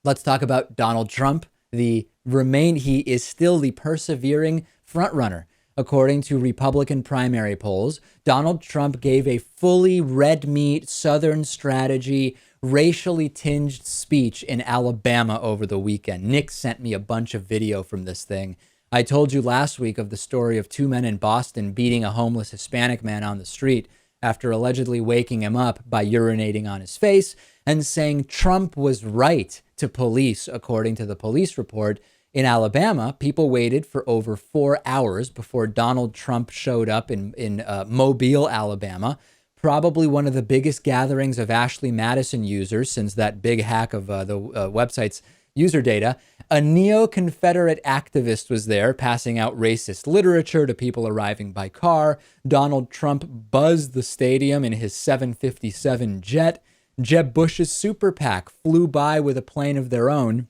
Let's talk about Donald Trump. He is still the persevering frontrunner. According to Republican primary polls, Donald Trump gave a fully red meat Southern strategy, racially tinged speech in Alabama over the weekend. Nick sent me a bunch of video from this thing. I told you last week of the story of two men in Boston beating a homeless Hispanic man on the street after allegedly waking him up by urinating on his face and saying Trump was right to police, according to the police report. In Alabama, people waited for over 4 hours before Donald Trump showed up in Mobile, Alabama, probably one of the biggest gatherings of Ashley Madison users since that big hack of the website's user data. A neo-Confederate activist was there passing out racist literature to people arriving by car. Donald Trump buzzed the stadium in his 757 jet. Jeb Bush's super PAC flew by with a plane of their own,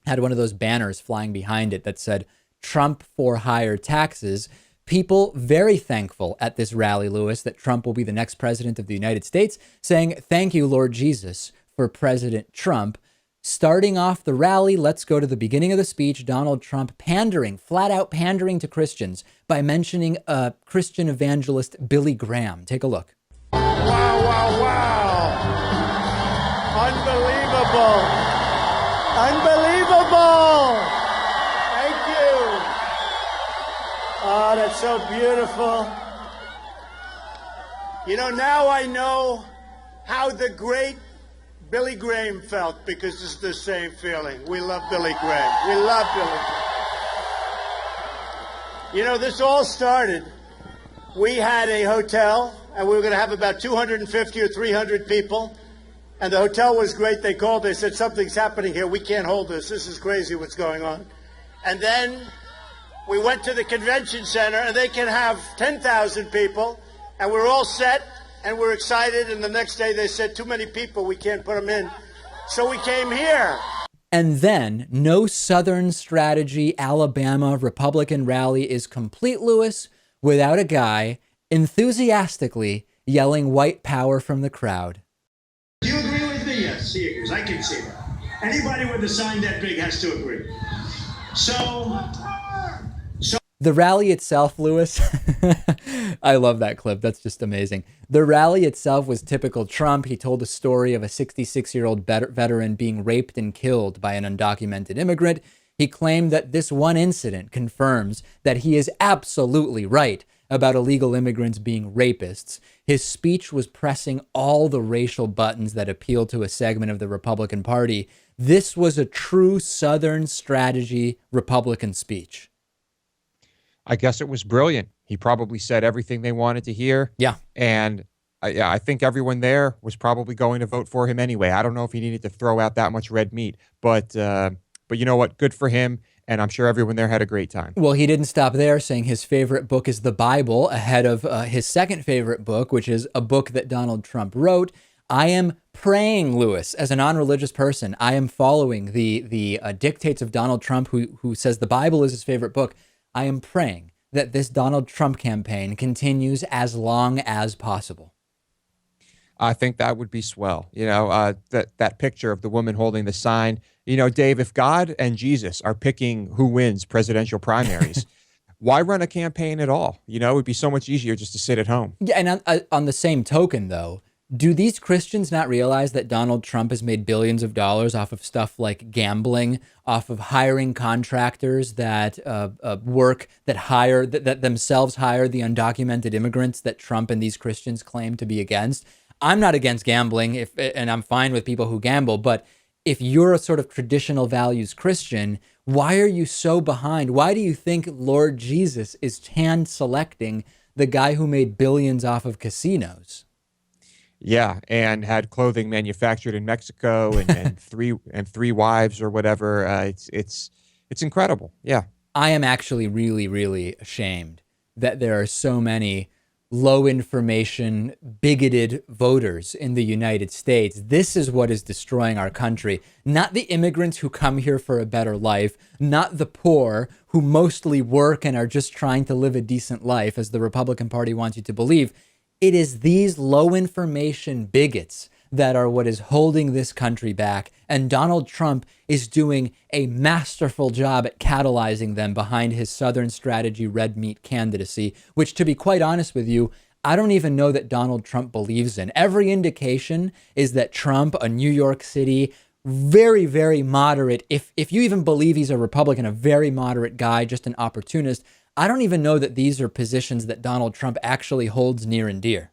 had one of those banners flying behind it that said Trump for higher taxes. People very thankful at this rally, Lewis, that Trump will be the next president of the United States, saying, "Thank you, Lord Jesus, for President Trump." Starting off the rally, let's go to the beginning of the speech. Donald Trump pandering, flat out pandering to Christians by mentioning Christian evangelist Billy Graham. Take a look. Wow, wow, wow. Unbelievable. Unbelievable! Thank you. Oh, that's so beautiful. You know, now I know how the great Billy Graham felt, because it's the same feeling. We love Billy Graham. We love Billy Graham. You know, this all started. We had a hotel, and we were going to have about 250 or 300 people. And the hotel was great. They called. They said, something's happening here. We can't hold this. This is crazy what's going on. And then we went to the convention center, and they can have 10,000 people. And we're all set, and we're excited. And the next day they said, too many people. We can't put them in. So we came here. And then no Southern strategy, Alabama Republican rally is complete, Lewis, without a guy enthusiastically yelling white power from the crowd. Do you agree with me? Yes, he agrees. I can see that. Anybody with a sign that big has to agree. So the rally itself, Lewis, I love that clip. That's just amazing. The rally itself was typical Trump. He told a story of a 66-year-old veteran being raped and killed by an undocumented immigrant. He claimed that this one incident confirms that he is absolutely right about illegal immigrants being rapists. His speech was pressing all the racial buttons that appeal to a segment of the Republican Party. This was a true Southern strategy Republican speech. I guess it was brilliant. He probably said everything they wanted to hear. Yeah. And I think everyone there was probably going to vote for him anyway. I don't know if he needed to throw out that much red meat, but you know what? Good for him. And I'm sure everyone there had a great time. Well, he didn't stop there, saying his favorite book is the Bible, ahead of his second favorite book, which is a book that Donald Trump wrote. I am praying, Lewis, as a non-religious person, I am following the dictates of Donald Trump, who says the Bible is his favorite book. I am praying that this Donald Trump campaign continues as long as possible. I think that would be swell. You know, that picture of the woman holding the sign. You know, Dave, if God and Jesus are picking who wins presidential primaries, why run a campaign at all? You know, it would be so much easier just to sit at home. Yeah, and on the same token, though, do these Christians not realize that Donald Trump has made billions of dollars off of stuff like gambling, off of hiring contractors that that themselves hire the undocumented immigrants that Trump and these Christians claim to be against? I'm not against gambling, and I'm fine with people who gamble, but if you're a sort of traditional values Christian, why are you so behind? Why do you think Lord Jesus is hand selecting the guy who made billions off of casinos? Yeah, and had clothing manufactured in Mexico and three wives or whatever. It's incredible. Yeah, I am actually really, really ashamed that there are so many low information, bigoted voters in the United States. This is what is destroying our country. Not the immigrants who come here for a better life, not the poor who mostly work and are just trying to live a decent life, as the Republican Party wants you to believe. It is these low information bigots that are what is holding this country back. And Donald Trump is doing a masterful job at catalyzing them behind his Southern strategy red meat candidacy, which, to be quite honest with you, I don't even know that Donald Trump believes in. Every indication is that Trump, a New York City, very, very moderate, if you even believe he's a Republican, a very moderate guy, just an opportunist, I don't even know that these are positions that Donald Trump actually holds near and dear.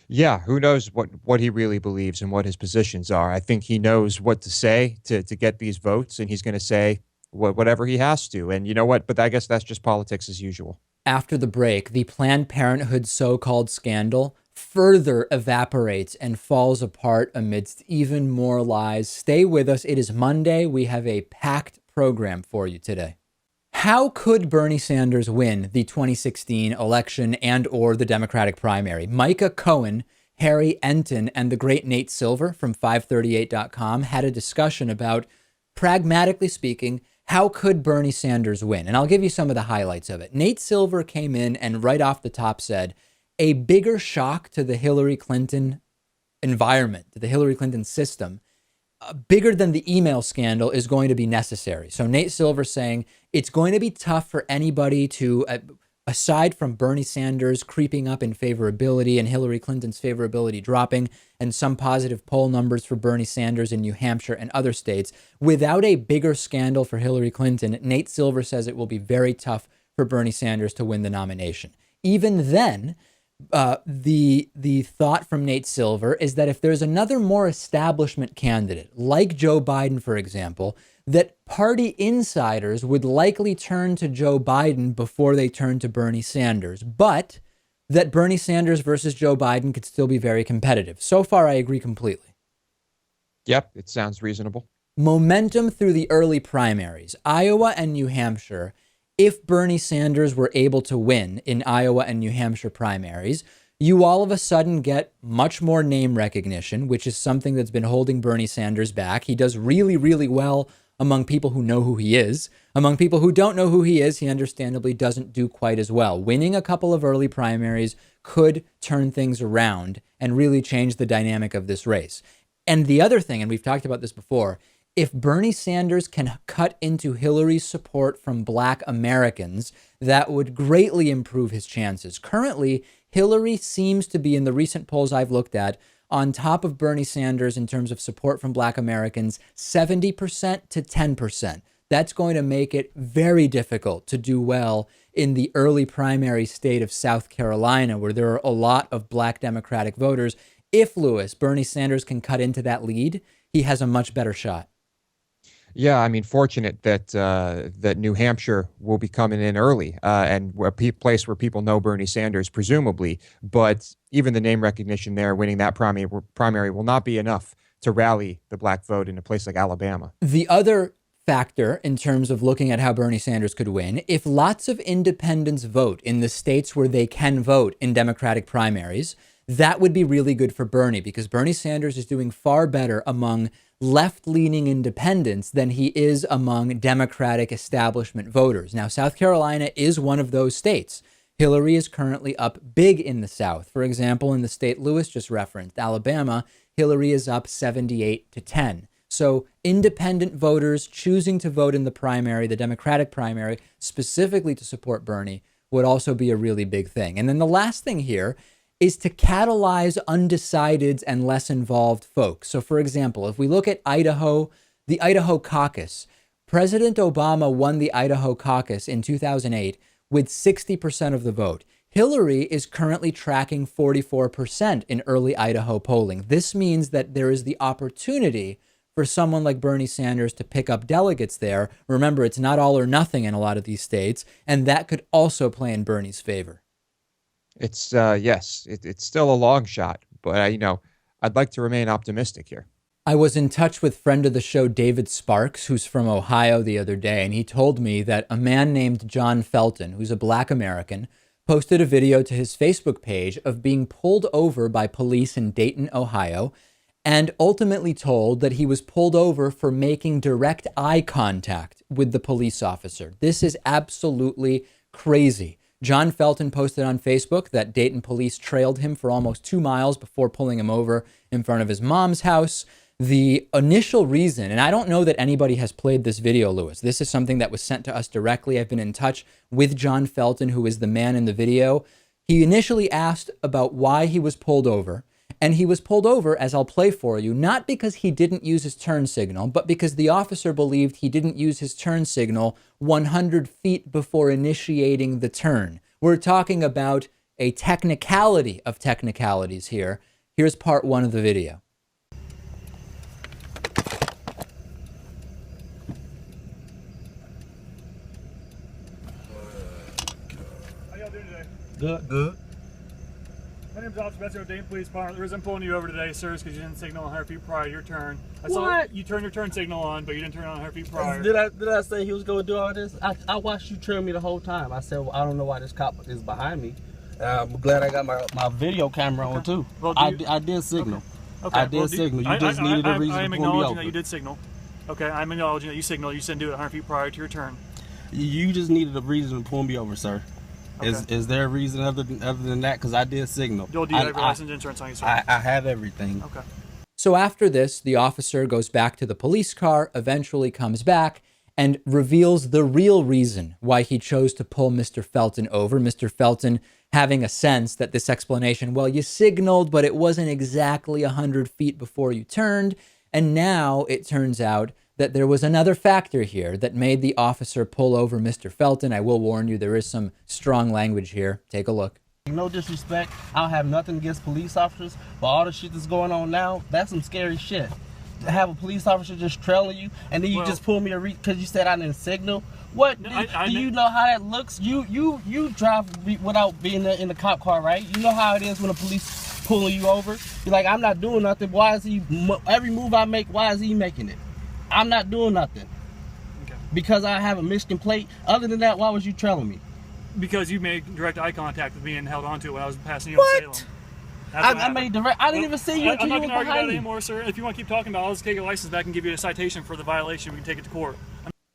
Yeah, who knows what he really believes and what his positions are. I think he knows what to say to get these votes, and he's going to say whatever he has to. And you know what? But I guess that's just politics as usual. After the break, the Planned Parenthood so-called scandal further evaporates and falls apart amidst even more lies. Stay with us. It is Monday. We have a packed program for you today. How could Bernie Sanders win the 2016 election and or the Democratic primary? Micah Cohen, Harry Enton, and the great Nate Silver from 538.com had a discussion about, pragmatically speaking, how could Bernie Sanders win? And I'll give you some of the highlights of it. Nate Silver came in and right off the top said, a bigger shock to the Hillary Clinton environment, to the Hillary Clinton system, bigger than the email scandal is going to be necessary. So Nate Silver saying it's going to be tough for anybody to, aside from Bernie Sanders creeping up in favorability and Hillary Clinton's favorability dropping and some positive poll numbers for Bernie Sanders in New Hampshire and other states, without a bigger scandal for Hillary Clinton, Nate Silver says it will be very tough for Bernie Sanders to win the nomination. Even then, the thought from Nate Silver is that if there's another more establishment candidate, like Joe Biden, for example, that party insiders would likely turn to Joe Biden before they turn to Bernie Sanders, but that Bernie Sanders versus Joe Biden could still be very competitive. So far, I agree completely. Yep, it sounds reasonable. Momentum through the early primaries, Iowa and New Hampshire. If Bernie Sanders were able to win in Iowa and New Hampshire primaries, you all of a sudden get much more name recognition, which is something that's been holding Bernie Sanders back. He does really, really well among people who know who he is. Among people who don't know who he is, he understandably doesn't do quite as well. Winning a couple of early primaries could turn things around and really change the dynamic of this race. And the other thing, and we've talked about this before, if Bernie Sanders can cut into Hillary's support from Black Americans, that would greatly improve his chances. Currently, Hillary seems to be, in the recent polls I've looked at, on top of Bernie Sanders in terms of support from Black Americans, 70% to 10%. That's going to make it very difficult to do well in the early primary state of South Carolina, where there are a lot of Black Democratic voters. If Bernie Sanders can cut into that lead, he has a much better shot. Yeah, I mean, fortunate that that New Hampshire will be coming in early and a place where people know Bernie Sanders, presumably. But even the name recognition there, winning that primary will not be enough to rally the Black vote in a place like Alabama. The other factor in terms of looking at how Bernie Sanders could win, if lots of independents vote in the states where they can vote in Democratic primaries, that would be really good for Bernie, because Bernie Sanders is doing far better among left-leaning independents than he is among Democratic establishment voters. Now, South Carolina is one of those states. Hillary is currently up big in the South. For example, in the state Lewis just referenced, Alabama, Hillary is up 78 to 10. So independent voters choosing to vote in the primary, the Democratic primary, specifically to support Bernie, would also be a really big thing. And then the last thing here is to catalyze undecideds and less involved folks. So for example, if we look at Idaho, the Idaho caucus, President Obama won the Idaho caucus in 2008 with 60% of the vote. Hillary is currently tracking 44% in early Idaho polling. This means that there is the opportunity for someone like Bernie Sanders to pick up delegates there. Remember, it's not all or nothing in a lot of these states, and that could also play in Bernie's favor. It's yes, it's still a long shot, but I'd like to remain optimistic here. I was in touch with friend of the show, David Sparks, who's from Ohio, the other day, and he told me that a man named John Felton, who's a Black American, posted a video to his Facebook page of being pulled over by police in Dayton, Ohio, and ultimately told that he was pulled over for making direct eye contact with the police officer. This is absolutely crazy. John Felton posted on Facebook that Dayton police trailed him for almost 2 miles before pulling him over in front of his mom's house. The initial reason, and I don't know that anybody has played this video, Lewis. This is something that was sent to us directly. I've been in touch with John Felton, who is the man in the video. He initially asked about why he was pulled over. And he was pulled over, as I'll play for you, not because he didn't use his turn signal, but because the officer believed he didn't use his turn signal 100 feet before initiating the turn. We're talking about a technicality of technicalities here. Here's part 1 of the video. How y'all doing today? Good. My name's Officer Betsy, Dayton Police Department. The reason I'm pulling you over today, sir, is because you didn't signal 100 feet prior to your turn. I saw What? you turned your turn signal on, but you didn't turn it on 100 feet prior. Did I say he was going to do all this? I watched you trail me the whole time. I said, well, I don't know why this cop is behind me. I'm glad I got my video camera on too. Well, I did signal. Okay. I did signal. You just needed a reason I am to pull me acknowledging over. that you did signal. Okay, I'm acknowledging that you signaled. You just didn't do it 100 feet prior to your turn. You just needed a reason to pull me over, sir. Okay. Is there a reason other than that? Because I did signal. Do you have your license and insurance on you, sir? I have everything. Okay. So after this, the officer goes back to the police car, eventually comes back, and reveals the real reason why he chose to pull Mr. Felton over. Mr. Felton having a sense that this explanation, well, you signaled, but it wasn't exactly 100 feet before you turned. And now it turns out that there was another factor here that made the officer pull over Mr. Felton. I will warn you, there is some strong language here. Take a look. No disrespect. I don't have nothing against police officers, but all the shit that's going on now, that's some scary shit. To have a police officer just trailing you, and then you just pull me because you said I didn't signal. What? Do you know how that looks? You drive without being in the cop car, right? You know how it is when the police pulling you over. You're like, I'm not doing nothing. Why is he? Every move I make, why is he making it? I'm not doing nothing. Okay. Because I have a Michigan plate. Other than that, why was you trailing me? Because you made direct eye contact with me and held onto it when I was passing you What? on Salem. I made direct. I didn't even see you I'm until not you going were to argue about behind it me. anymore, sir. If you want to keep talking about it, I'll just take your license back and give you a citation for the violation. We can take it to court.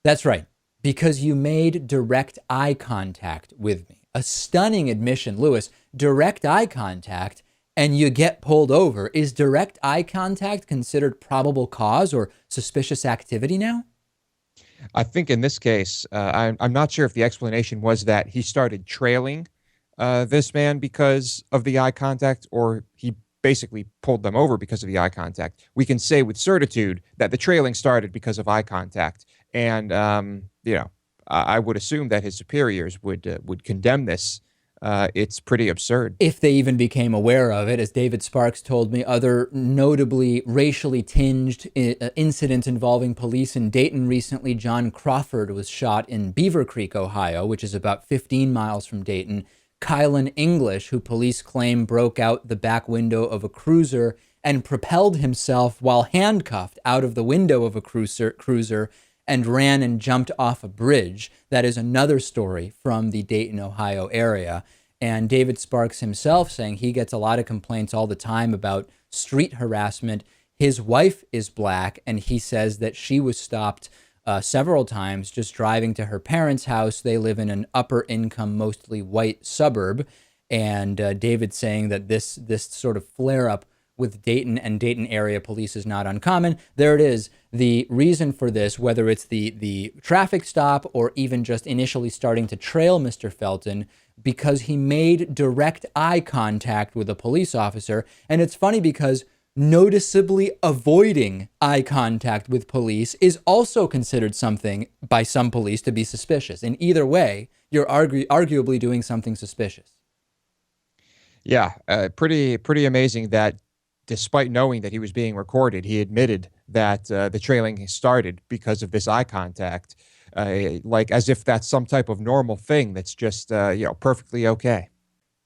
That's right, because you made direct eye contact with me. A stunning admission, Lewis. Direct eye contact, and you get pulled over. Is direct eye contact considered probable cause or suspicious activity now? I think in this case, I'm not sure if the explanation was that he started trailing this man because of the eye contact, or he basically pulled them over because of the eye contact. We can say with certitude that the trailing started because of eye contact. And, I would assume that his superiors would condemn this. It's pretty absurd. If they even became aware of it. As David Sparks told me, other notably racially tinged incidents involving police in Dayton recently. John Crawford was shot in Beaver Creek, Ohio, which is about 15 miles from Dayton. Kylan English, who police claim broke out the back window of a cruiser and propelled himself while handcuffed out of the window of a cruiser and ran and jumped off a bridge. That is another story from the Dayton, Ohio area. And David Sparks himself saying he gets a lot of complaints all the time about street harassment. His wife is black, and he says that she was stopped several times just driving to her parents' house. They live in an upper income, mostly white suburb. And David saying that this sort of flare up with Dayton and Dayton area police is not uncommon. There it is. The reason for this, whether it's the traffic stop or even just initially starting to trail Mr. Felton, because he made direct eye contact with a police officer. And it's funny because noticeably avoiding eye contact with police is also considered something by some police to be suspicious. In either way, you're arguably doing something suspicious. Yeah, pretty amazing that despite knowing that he was being recorded, he admitted that the trailing started because of this eye contact, like as if that's some type of normal thing that's just perfectly okay.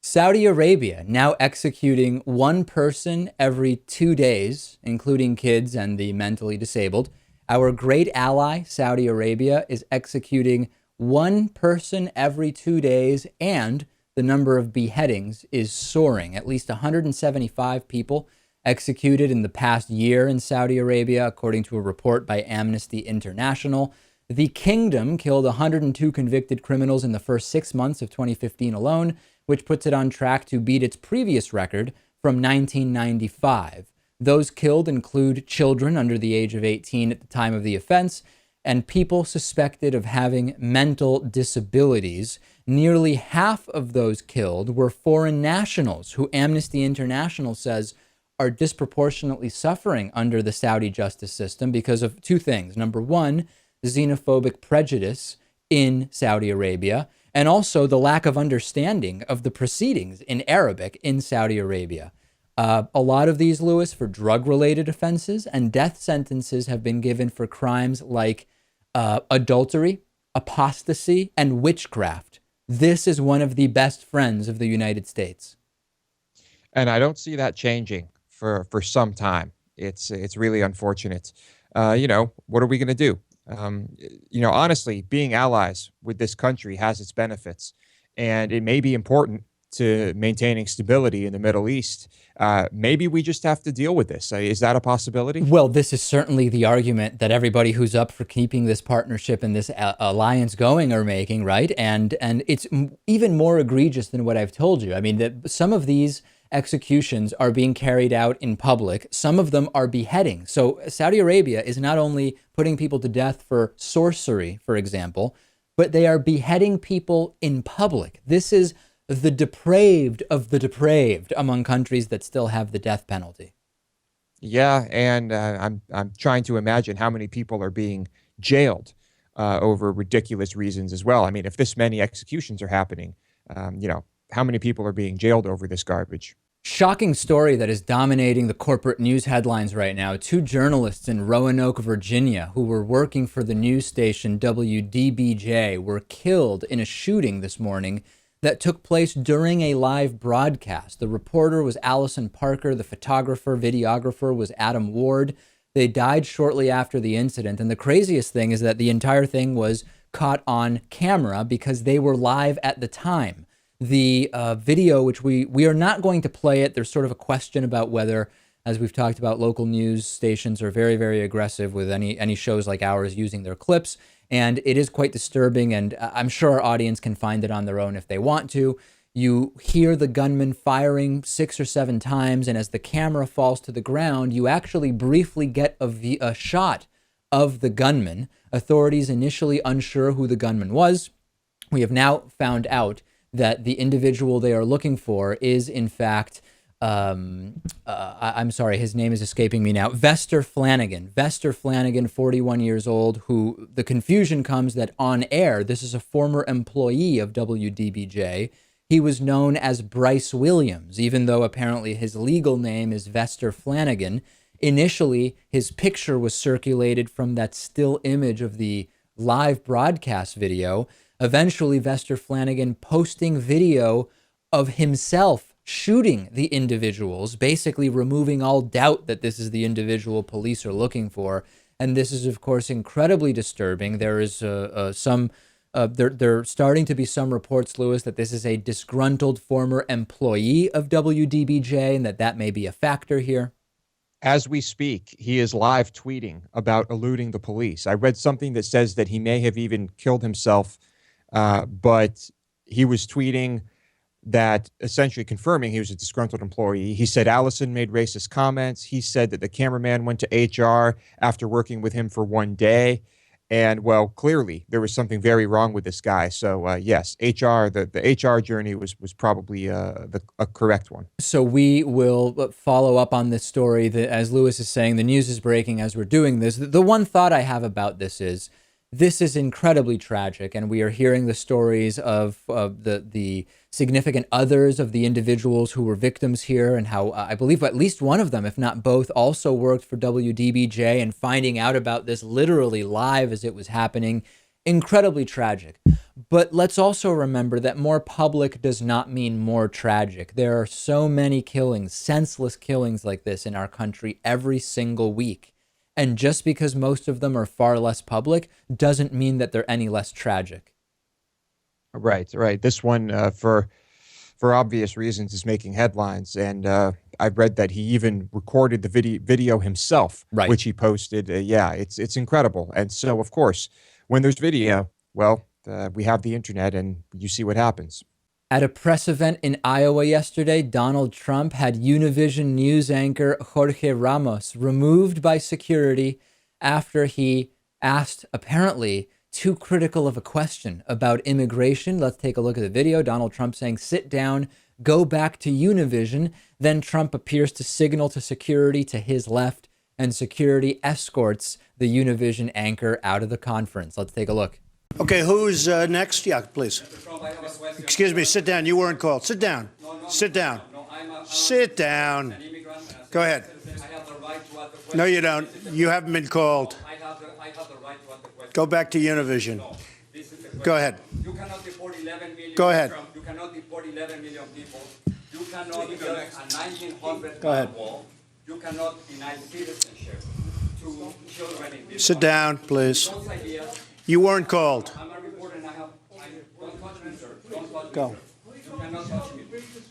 Saudi Arabia now executing one person every 2 days, including kids and the mentally disabled. Our great ally, Saudi Arabia, is executing one person every 2 days, and the number of beheadings is soaring. At least 175 people executed in the past year in Saudi Arabia, according to a report by Amnesty International. The kingdom killed 102 convicted criminals in the first 6 months of 2015 alone, which puts it on track to beat its previous record from 1995. Those killed include children under the age of 18 at the time of the offense and people suspected of having mental disabilities. Nearly half of those killed were foreign nationals who Amnesty International says are disproportionately suffering under the Saudi justice system because of two things. Number one, xenophobic prejudice in Saudi Arabia, and also the lack of understanding of the proceedings in Arabic in Saudi Arabia. A lot of these, Lewis, for drug-related offenses, and death sentences have been given for crimes like adultery, apostasy, and witchcraft. This is one of the best friends of the United States. And I don't see that changing for some time. It's really unfortunate. What are we going to do? Honestly, being allies with this country has its benefits, and it may be important to maintaining stability in the Middle East. Maybe we just have to deal with this. Is that a possibility? Well, this is certainly the argument that everybody who's up for keeping this partnership and this alliance going are making, right? And it's even more egregious than what I've told you. I mean, that some of these executions are being carried out in public. Some of them are beheading. So Saudi Arabia is not only putting people to death for sorcery, for example, but they are beheading people in public. This is the depraved of the depraved among countries that still have the death penalty. Yeah, and I'm trying to imagine how many people are being jailed over ridiculous reasons as well. I mean, if this many executions are happening, how many people are being jailed over this garbage? Shocking story that is dominating the corporate news headlines right now. Two journalists in Roanoke, Virginia, who were working for the news station WDBJ, were killed in a shooting this morning that took place during a live broadcast. The reporter was Allison Parker. The photographer, videographer was Adam Ward. They died shortly after the incident. And the craziest thing is that the entire thing was caught on camera because they were live at the time. The video, which we are not going to play it. There's sort of a question about whether, as we've talked about, local news stations are very, very aggressive with any shows like ours using their clips. And it is quite disturbing, and I'm sure our audience can find it on their own if they want to. You hear the gunman firing 6 or 7 times, and as the camera falls to the ground, you actually briefly get a shot of the gunman. Authorities initially unsure who the gunman was. We have now found out that the individual they are looking for is, in fact, I'm sorry, his name is escaping me now. Vester Flanagan, 41 years old, who the confusion comes that on air, this is a former employee of WDBJ. He was known as Bryce Williams, even though apparently his legal name is Vester Flanagan. Initially, his picture was circulated from that still image of the live broadcast video. Eventually, Vester Flanagan posting video of himself shooting the individuals, basically removing all doubt that this is the individual police are looking for. And this is, of course, incredibly disturbing. There is there starting to be some reports, Lewis, that this is a disgruntled former employee of WDBJ and that may be a factor here. As we speak, he is live tweeting about eluding the police. I read something that says that he may have even killed himself, but he was tweeting that essentially confirming he was a disgruntled employee. He said Allison made racist comments. He said that the cameraman went to HR after working with him for 1 day. And, well, clearly there was something very wrong with this guy. So, yes, the HR journey was probably a correct one. So we will follow up on this story. That, as Lewis is saying, the news is breaking as we're doing this. The one thought I have about this is incredibly tragic, and we are hearing the stories of the significant others of the individuals who were victims here, and how I believe at least one of them, if not both, also worked for WDBJ, and finding out about this literally live as it was happening. Incredibly tragic. But let's also remember that more public does not mean more tragic. There are so many killings, senseless killings like this in our country every single week. And just because most of them are far less public doesn't mean that they're any less tragic. Right. This one, for for obvious reasons, is making headlines. And I've read that he even recorded the video himself, Right. which he posted. Yeah, it's incredible. And so, of course, when there's video, well, we have the internet and you see what happens. At a press event in Iowa yesterday, Donald Trump had Univision news anchor Jorge Ramos removed by security after he asked, apparently, too critical of a question about immigration. Let's take a look at the video. Donald Trump saying, "Sit down, go back to Univision." Then Trump appears to signal to security to his left, and security escorts the Univision anchor out of the conference. Let's take a look. Okay, who's next? Yeah, please. Excuse me, sit down. You weren't called. Sit down. Sit down. Sit down. Go ahead. No, you don't. You haven't been called. Go back to Univision. Go ahead. You cannot deport 11 million. Go ahead. You cannot deport 11 million people. You cannot build a 1900 wall. You cannot deny citizenship to children in this Sit down, please. Those ideas. You weren't called. I'm a reporter and don't touch me, sir. Don't touch Go. me, sir. You cannot touch me.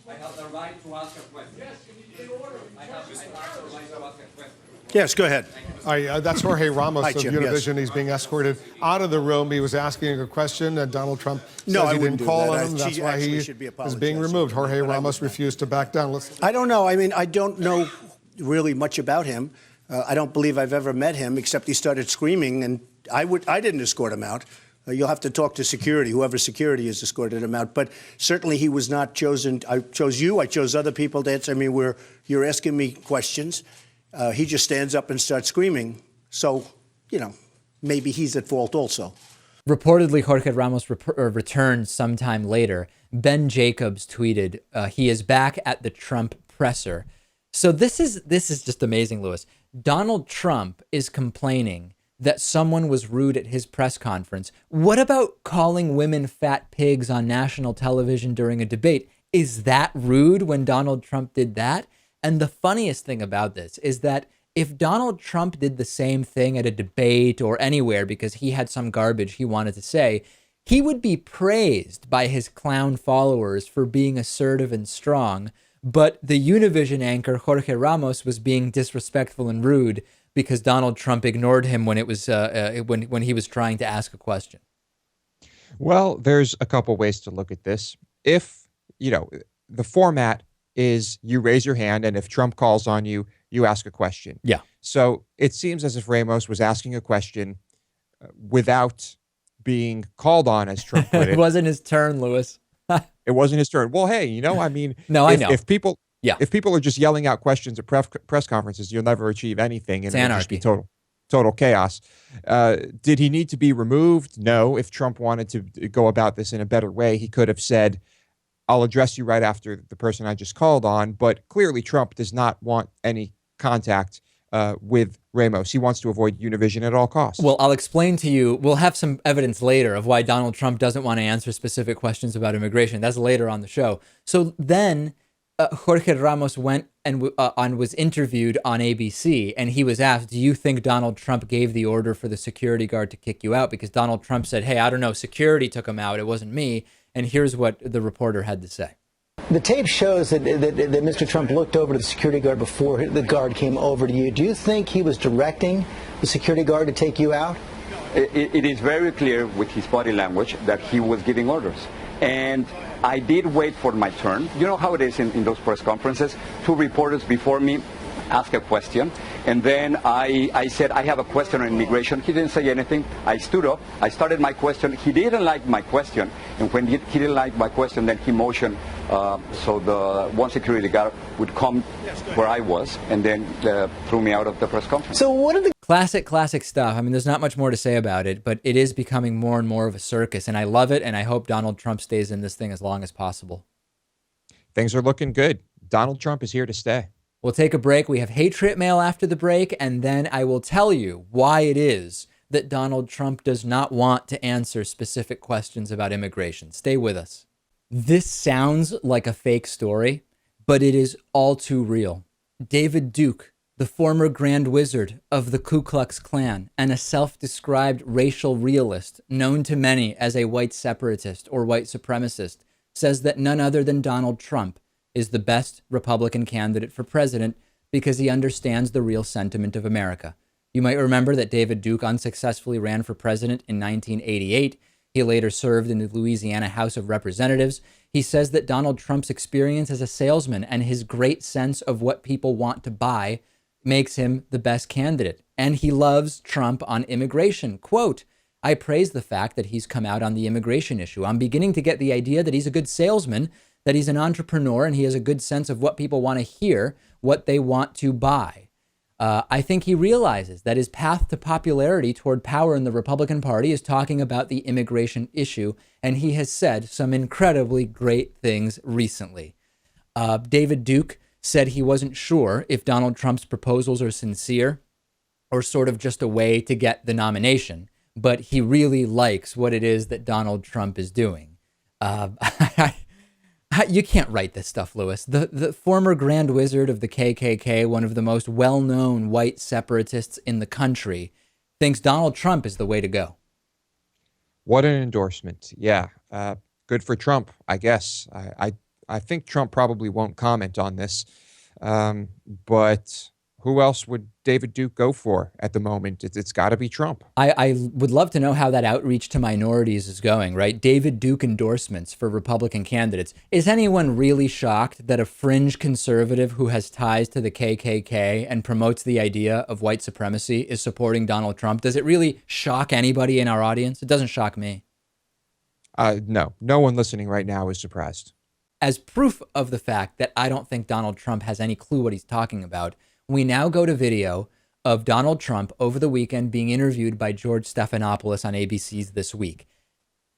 I have the right to ask a question. I have the right to ask a question. Yes, go ahead. Hi, that's Jorge Ramos Hi, of Jim, Univision. yes. He's being escorted out of the room. He was asking a question, and Donald Trump No, says I he wouldn't didn't do call that. on him. She That's why actually he should be is being apologizing. removed. Jorge But I Ramos would not. refused to back down. Let's. I don't know. I mean, I don't know really much about him. I don't believe I've ever met him, except he started screaming, and I didn't escort him out. You'll have to talk to security, whoever security has escorted him out. But certainly he was not chosen. I chose you. I chose other people to answer. I mean, you're asking me questions. He just stands up and starts screaming. So, maybe he's at fault also. Reportedly, Jorge Ramos returned sometime later. Ben Jacobs tweeted, he is back at the Trump presser. So this is just amazing, Louis. Donald Trump is complaining that someone was rude at his press conference. What about calling women fat pigs on national television during a debate? Is that rude when Donald Trump did that? And the funniest thing about this is that if Donald Trump did the same thing at a debate or anywhere because he had some garbage he wanted to say, he would be praised by his clown followers for being assertive and strong. But the Univision anchor, Jorge Ramos, was being disrespectful and rude because Donald Trump ignored him when it was when he was trying to ask a question. Well, there's a couple ways to look at this. If, the format is you raise your hand, and if Trump calls on you, you ask a question. Yeah. So it seems as if Ramos was asking a question without being called on, as Trump put it. It wasn't his turn, Louis. It wasn't his turn. Well, hey, I mean, No, I know. If people Yeah. if people are just yelling out questions at press conferences, you'll never achieve anything, and It's it'll just be anarchy. total chaos. Did he need to be removed? No. If Trump wanted to go about this in a better way, he could have said, "I'll address you right after the person I just called on." But clearly, Trump does not want any contact with Ramos. He wants to avoid Univision at all costs. Well, I'll explain to you. We'll have some evidence later of why Donald Trump doesn't want to answer specific questions about immigration. That's later on the show. So then Jorge Ramos went and was interviewed on ABC, and he was asked, "Do you think Donald Trump gave the order for the security guard to kick you out?" Because Donald Trump said, "Hey, I don't know. Security took him out. It wasn't me." And here's what the reporter had to say. The tape shows that Mr. Trump looked over to the security guard before the guard came over to you. Do you think he was directing the security guard to take you out? It is very clear with his body language that he was giving orders. And I did wait for my turn. You know how it is in those press conferences. Two reporters before me ask a question, and then I said, "I have a question on immigration." He didn't say anything. I stood up. I started my question. He didn't like my question, and when he didn't like my question, then he motioned so the one security guard would come where I was, and then threw me out of the press conference. So what did the Classic stuff. I mean, there's not much more to say about it, but it is becoming more and more of a circus, and I love it, and I hope Donald Trump stays in this thing as long as possible. Things are looking good. Donald Trump is here to stay. We'll take a break. We have Hatred Mail after the break, and then I will tell you why it is that Donald Trump does not want to answer specific questions about immigration. Stay with us. This sounds like a fake story, but it is all too real. David Duke, the former Grand Wizard of the Ku Klux Klan and a self-described racial realist known to many as a white separatist or white supremacist, says that none other than Donald Trump is the best Republican candidate for president because he understands the real sentiment of America. You might remember that David Duke unsuccessfully ran for president in 1988. He later served in the Louisiana House of Representatives. He says that Donald Trump's experience as a salesman and his great sense of what people want to buy makes him the best candidate. And he loves Trump on immigration. Quote, I praise the fact that he's come out on the immigration issue. I'm beginning to get the idea that he's a good salesman, that he's an entrepreneur, and he has a good sense of what people want to hear, what they want to buy. I think he realizes that his path to popularity toward power in the Republican Party is talking about the immigration issue, and he has said some incredibly great things recently. David Duke said he wasn't sure if Donald Trump's proposals are sincere or sort of just a way to get the nomination, but he really likes what it is that Donald Trump is doing. You can't write this stuff, Lewis. The former Grand Wizard of the KKK, one of the most well-known white separatists in the country, thinks Donald Trump is the way to go. What an endorsement. Yeah. Good for Trump, I guess. I think Trump probably won't comment on this. But who else would David Duke go for at the moment? It's got to be Trump. I would love to know how that outreach to minorities is going, right? David Duke endorsements for Republican candidates. Is anyone really shocked that a fringe conservative who has ties to the KKK and promotes the idea of white supremacy is supporting Donald Trump? Does it really shock anybody in our audience? It doesn't shock me. No one listening right now is surprised. As proof of the fact that I don't think Donald Trump has any clue what he's talking about, we now go to video of Donald Trump over the weekend being interviewed by George Stephanopoulos on ABC's This Week.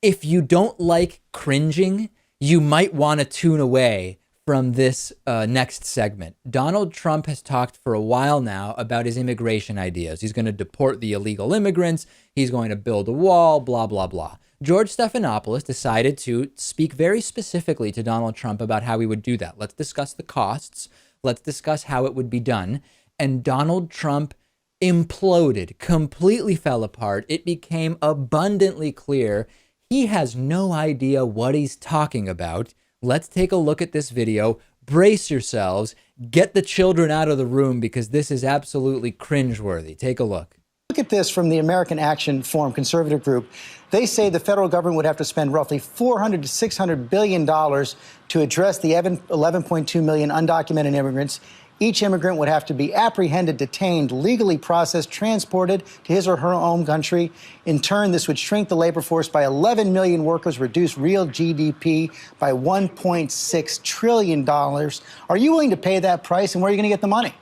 If you don't like cringing, you might want to tune away from this next segment. Donald Trump has talked for a while now about his immigration ideas. He's going to deport the illegal immigrants. He's going to build a wall, blah, blah, blah. George Stephanopoulos decided to speak very specifically to Donald Trump about how he would do that. Let's discuss the costs. Let's discuss how it would be done. And Donald Trump imploded, completely fell apart. It became abundantly clear he has no idea what he's talking about. Let's take a look at this video. Brace yourselves. Get the children out of the room because this is absolutely cringeworthy. Take a look. Look at this from the American Action Forum conservative group. They say the federal government would have to spend roughly $400 to $600 billion to address the 11.2 million undocumented immigrants. Each immigrant would have to be apprehended, detained, legally processed, transported to his or her home country. In turn, this would shrink the labor force by 11 million workers, reduce real GDP by $1.6 trillion. Are you willing to pay that price, and where are you going to get the money?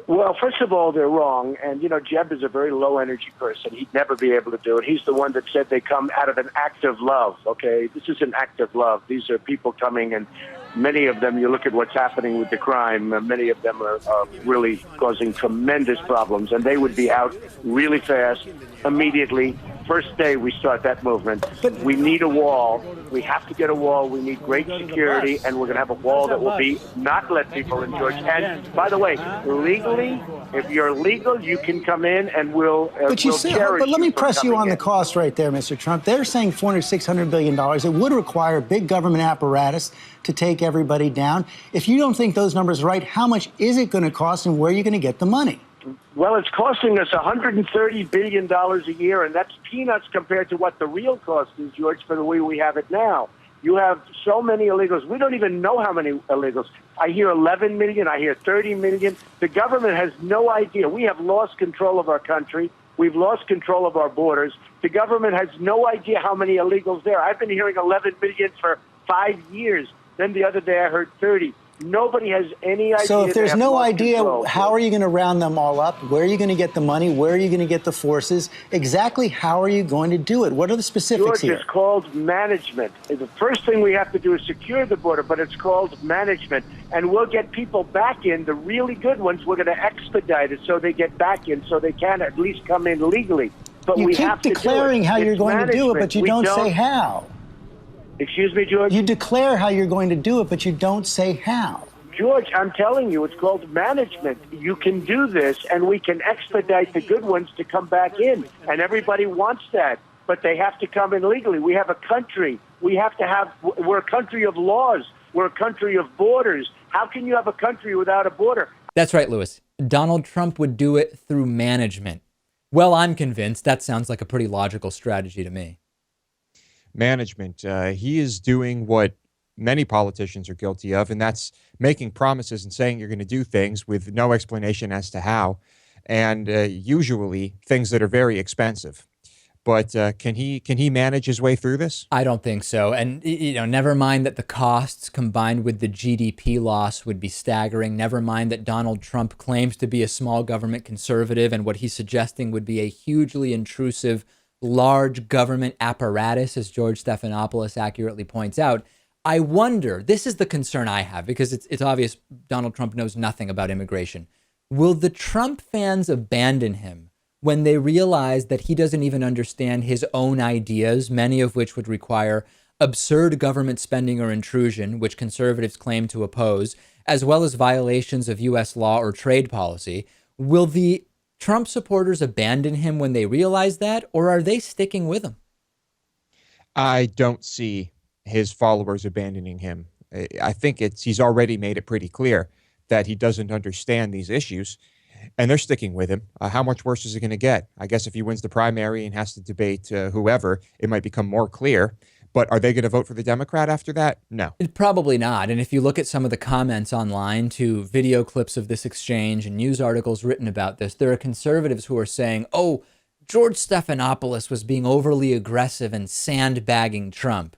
Well, first of all, they're wrong. And, Jeb is a very low-energy person. He'd never be able to do it. He's the one that said they come out of an act of love, okay? This is an act of love. These are people coming, and many of them, you look at what's happening with the crime, many of them are really causing tremendous problems. And they would be out really fast, immediately. First day we start that movement. We need a wall. We have to get a wall. We need great security, and we're going to have a wall that will be not let people in, George. And by the way, legally, if you're legal, you can come in, and we'll But let me press you on the cost right there, Mr. Trump. They're saying $400, $600 billion. It would require a big government apparatus to take everybody down. If you don't think those numbers are right, how much is it going to cost, and where are you going to get the money? Well, it's costing us $130 billion a year, and that's peanuts compared to what the real cost is, George, for the way we have it now. You have so many illegals. We don't even know how many illegals. I hear 11 million. I hear 30 million. The government has no idea. We have lost control of our country. We've lost control of our borders. The government has no idea how many illegals there are. I've been hearing 11 million for 5 years. Then the other day I heard 30. Nobody has any idea. So if there's no idea, how are you going to round them all up? Where are you going to get the money? Where are you going to get the forces? Exactly how are you going to do it? What are the specifics here? George, it's called management. The first thing we have to do is secure the border, but it's called management. And we'll get people back in. The really good ones, we're going to expedite it so they get back in, so they can at least come in legally. But you we keep have to declaring how you're going to do it, but you don't say how. Excuse me, George? You declare how you're going to do it, but you don't say how. George, I'm telling you, it's called management. You can do this, and we can expedite the good ones to come back in. And everybody wants that, but they have to come in legally. We have a country We have to have, we're a country of laws. We're a country of borders. How can you have a country without a border? That's right, Lewis. Donald Trump would do it through management. Well, I'm convinced that sounds like a pretty logical strategy to me. Management. He is doing what many politicians are guilty of, and that's making promises and saying you're going to do things with no explanation as to how, and usually things that are very expensive. But can he manage his way through this? I don't think so. And, never mind that the costs combined with the GDP loss would be staggering. Never mind that Donald Trump claims to be a small government conservative, and what he's suggesting would be a hugely intrusive, large government apparatus, as George Stephanopoulos accurately points out. I wonder, this is the concern I have, because it's obvious Donald Trump knows nothing about immigration. Will the Trump fans abandon him when they realize that he doesn't even understand his own ideas, many of which would require absurd government spending or intrusion, which conservatives claim to oppose, as well as violations of U.S. law or trade policy? Will the Trump supporters abandon him when they realize that, or are they sticking with him? I don't see his followers abandoning him. I think he's already made it pretty clear that he doesn't understand these issues, and they're sticking with him. How much worse is it going to get? I guess if he wins the primary and has to debate whoever, it might become more clear. But are they going to vote for the Democrat after that? No. Probably not. And if you look at some of the comments online to video clips of this exchange and news articles written about this, there are conservatives who are saying, oh, George Stephanopoulos was being overly aggressive and sandbagging Trump.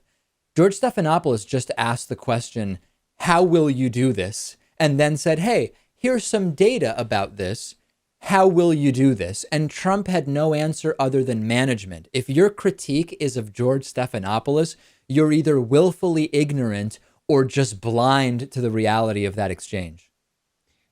George Stephanopoulos just asked the question, how will you do this? And then said, hey, here's some data about this. How will you do this? And Trump had no answer other than management. If your critique is of George Stephanopoulos, you're either willfully ignorant or just blind to the reality of that exchange.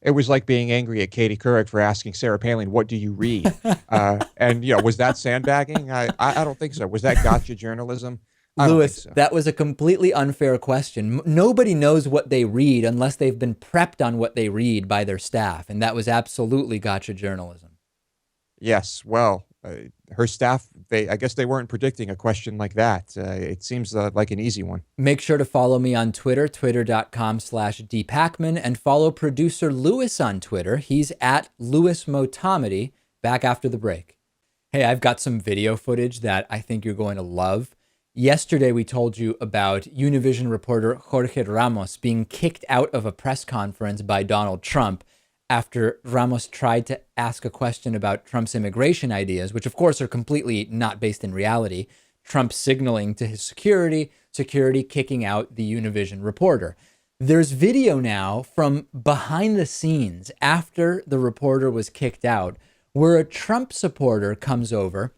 It was like being angry at Katie Couric for asking Sarah Palin, what do you read? And, was that sandbagging? I don't think so. Was that gotcha journalism? Lewis, that was a completely unfair question. Nobody knows what they read unless they've been prepped on what they read by their staff. And that was absolutely gotcha journalism. Yes. Well, her staff, I guess they weren't predicting a question like that. It seems like an easy one. Make sure to follow me on Twitter, twitter.com/dpacman, and follow producer Lewis on Twitter. He's at Lewis Motomedy. Back after the break. Hey, I've got some video footage that I think you're going to love. Yesterday, we told you about Univision reporter Jorge Ramos being kicked out of a press conference by Donald Trump after Ramos tried to ask a question about Trump's immigration ideas, which of course are completely not based in reality. Trump signaling to his security kicking out the Univision reporter. There's video now from behind the scenes after the reporter was kicked out, where a Trump supporter comes over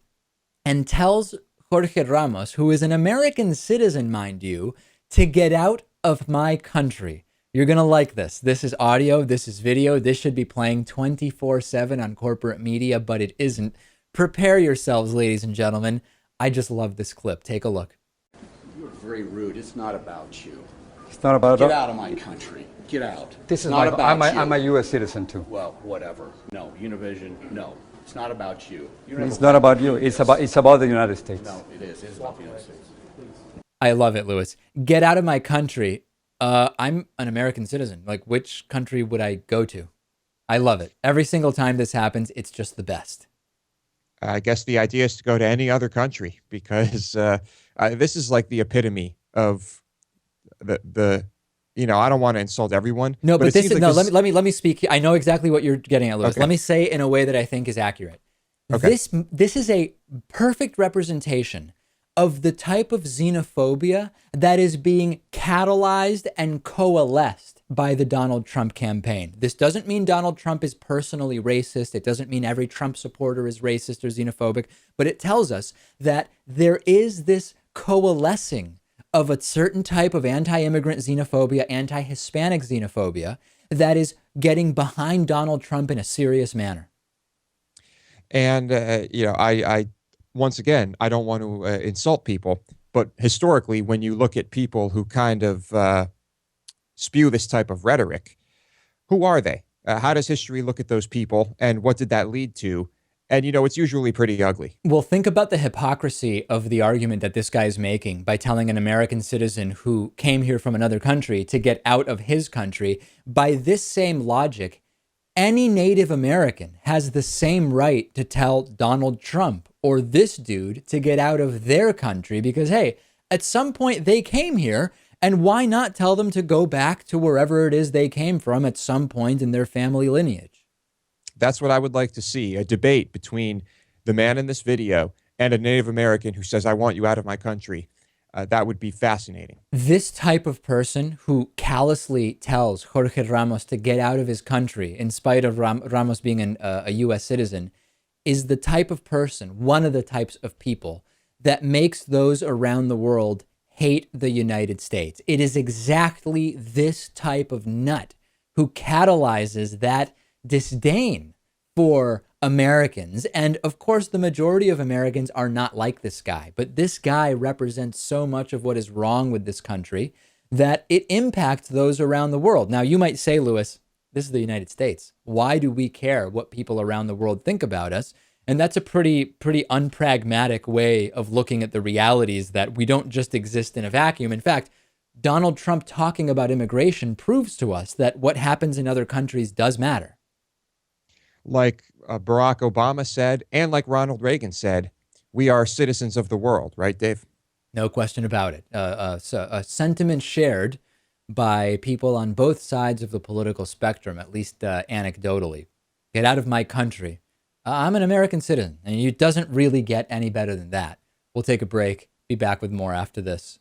and tells Jorge Ramos, who is an American citizen, mind you, to get out of my country. You're going to like this. This is audio. This is video. This should be playing 24/7 on corporate media, but it isn't. Prepare yourselves, ladies and gentlemen. I just love this clip. Take a look. You're very rude. It's not about you. It's not about... Get out of my country. Get out. This is not about you. I'm a U.S. citizen, too. Well, whatever. No, Univision, no. It's not about you. It's not about you. It's about the United States. No, it is. It is about the United States. I love it, Lewis. Get out of my country. I'm an American citizen. Like, which country would I go to? I love it. Every single time this happens, it's just the best. I guess the idea is to go to any other country because this is like the epitome of the I don't want to insult everyone. No, but this is, like let me speak. I know exactly what you're getting at, Lewis. Okay. Let me say it in a way that I think is accurate. Okay. This is a perfect representation of the type of xenophobia that is being catalyzed and coalesced by the Donald Trump campaign. This doesn't mean Donald Trump is personally racist. It doesn't mean every Trump supporter is racist or xenophobic, but it tells us that there is this coalescing of a certain type of anti-immigrant xenophobia, anti-Hispanic xenophobia that is getting behind Donald Trump in a serious manner. And, I once again, I don't want to insult people, but historically, when you look at people who kind of spew this type of rhetoric, who are they? How does history look at those people? And what did that lead to? And, it's usually pretty ugly. Well, think about the hypocrisy of the argument that this guy is making by telling an American citizen who came here from another country to get out of his country. By this same logic, any Native American has the same right to tell Donald Trump or this dude to get out of their country because, hey, at some point they came here, and why not tell them to go back to wherever it is they came from at some point in their family lineage? That's what I would like to see, a debate between the man in this video and a Native American who says, I want you out of my country. That would be fascinating. This type of person who callously tells Jorge Ramos to get out of his country in spite of Ramos being a U.S. citizen is the type of person, one of the types of people that makes those around the world hate the United States. It is exactly this type of nut who catalyzes that disdain for Americans. And of course, the majority of Americans are not like this guy. But this guy represents so much of what is wrong with this country that it impacts those around the world. Now, you might say, Lewis, this is the United States. Why do we care what people around the world think about us? And that's a pretty unpragmatic way of looking at the realities that we don't just exist in a vacuum. In fact, Donald Trump talking about immigration proves to us that what happens in other countries does matter. Like Barack Obama said, and like Ronald Reagan said, we are citizens of the world, right, Dave? No question about it. So a sentiment shared by people on both sides of the political spectrum, at least anecdotally. Get out of my country. I'm an American citizen, and it doesn't really get any better than that. We'll take a break. Be back with more after this.